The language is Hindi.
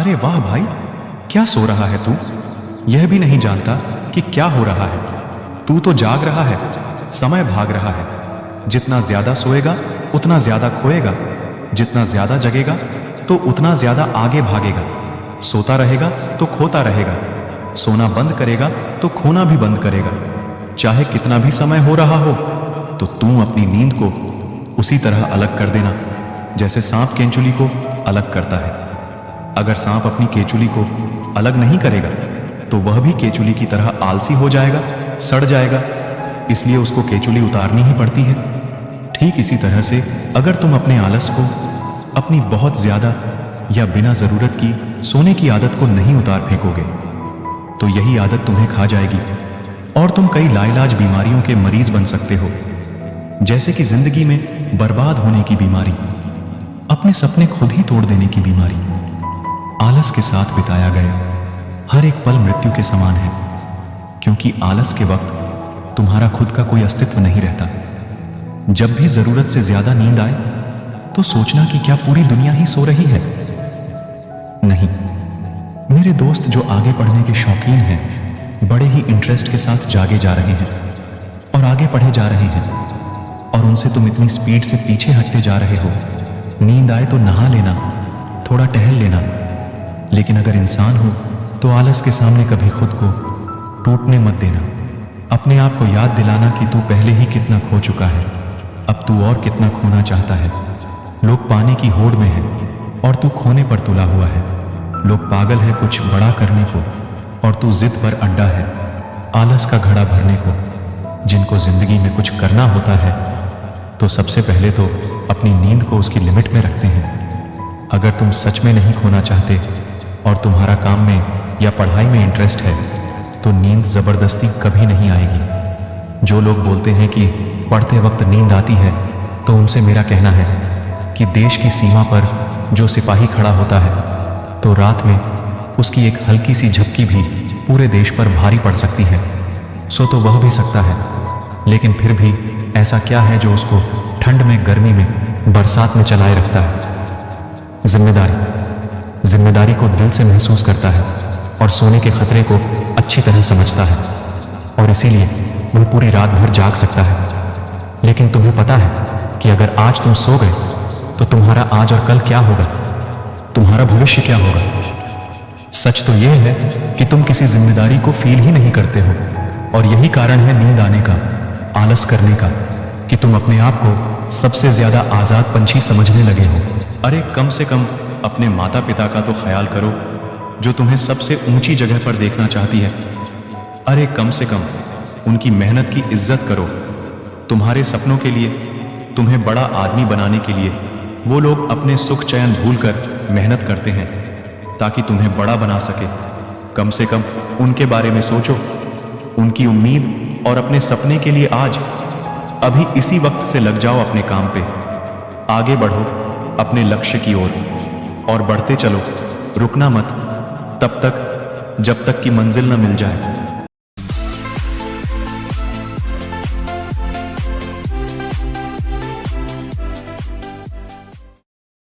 अरे वाह भाई, क्या सो रहा है तू? यह भी नहीं जानता कि क्या हो रहा है। तू तो जाग रहा है, समय भाग रहा है। जितना ज्यादा सोएगा उतना ज्यादा खोएगा, जितना ज्यादा जगेगा तो उतना ज्यादा आगे भागेगा। सोता रहेगा तो खोता रहेगा, सोना बंद करेगा तो खोना भी बंद करेगा। चाहे कितना भी समय हो रहा हो, तो तू अपनी नींद को उसी तरह अलग कर देना जैसे सांप केंचुली को अलग करता है। अगर सांप अपनी केंचुली को अलग नहीं करेगा तो वह भी केंचुली की तरह आलसी हो जाएगा, सड़ जाएगा। इसलिए उसको केंचुली उतारनी ही पड़ती है। ठीक इसी तरह से अगर तुम अपने आलस को, अपनी बहुत ज्यादा या बिना जरूरत की सोने की आदत को नहीं उतार फेंकोगे, तो यही आदत तुम्हें खा जाएगी और तुम कई लाइलाज बीमारियों के मरीज बन सकते हो। जैसे कि जिंदगी में बर्बाद होने की बीमारी, अपने सपने खुद ही तोड़ देने की बीमारी। आलस के साथ बिताया गया हर एक पल मृत्यु के समान है, क्योंकि आलस के वक्त तुम्हारा खुद का कोई अस्तित्व नहीं रहता। जब भी जरूरत से ज्यादा नींद आए तो सोचना कि क्या पूरी दुनिया ही सो रही है? नहीं, मेरे दोस्त जो आगे बढ़ने के शौकीन हैं, बड़े ही इंटरेस्ट के साथ जागे जा रहे हैं और आगे पढ़े जा रहे हैं, और उनसे तुम इतनी स्पीड से पीछे हटते जा रहे हो। नींद आए तो नहा लेना, थोड़ा टहल लेना, लेकिन अगर इंसान हो तो आलस के सामने कभी खुद को टूटने मत देना। अपने आप को याद दिलाना कि तू पहले ही कितना खो चुका है, अब तू और कितना खोना चाहता है। लोग पाने की होड़ में है और तू खोने पर तुला हुआ है। लोग पागल है कुछ बड़ा करने को और तू जिद पर अड्डा है आलस का घड़ा भरने को। जिनको जिंदगी में कुछ करना होता है तो सबसे पहले तो अपनी नींद को उसकी लिमिट में रखते हैं। अगर तुम सच में नहीं खोना चाहते और तुम्हारा काम में या पढ़ाई में इंटरेस्ट है, तो नींद जबरदस्ती कभी नहीं आएगी। जो लोग बोलते हैं कि पढ़ते वक्त नींद आती है, तो उनसे मेरा कहना है कि देश की सीमा पर जो सिपाही खड़ा होता है, तो रात में उसकी एक हल्की सी झपकी भी पूरे देश पर भारी पड़ सकती है। सो तो वह भी सकता है, लेकिन फिर भी ऐसा क्या है जो उसको ठंड में, गर्मी में, बरसात में चलाए रखता है? जिम्मेदारी को दिल से महसूस करता है और सोने के खतरे को अच्छी तरह समझता है, और इसीलिए वह पूरी रात भर जाग सकता है। लेकिन तुम्हें पता है कि अगर आज तुम सो गए तो तुम्हारा आज और कल क्या होगा, तुम्हारा भविष्य क्या होगा? सच तो यह है कि तुम किसी जिम्मेदारी को फील ही नहीं करते हो, और यही कारण है नींद आने का, आलस करने का, कि तुम अपने आप को सबसे ज्यादा आजाद पंछी समझने लगे हो। अरे कम से कम अपने माता पिता का तो ख्याल करो, जो तुम्हें सबसे ऊंची जगह पर देखना चाहती है। अरे कम से कम उनकी मेहनत की इज्जत करो। तुम्हारे सपनों के लिए, तुम्हें बड़ा आदमी बनाने के लिए वो लोग अपने सुख चैन भूलकर मेहनत करते हैं ताकि तुम्हें बड़ा बना सके। कम से कम उनके बारे में सोचो, उनकी उम्मीद और अपने सपने के लिए आज अभी इसी वक्त से लग जाओ अपने काम पे। आगे बढ़ो अपने लक्ष्य की ओर, और बढ़ते चलो, रुकना मत तब तक जब तक कि मंजिल न मिल जाए।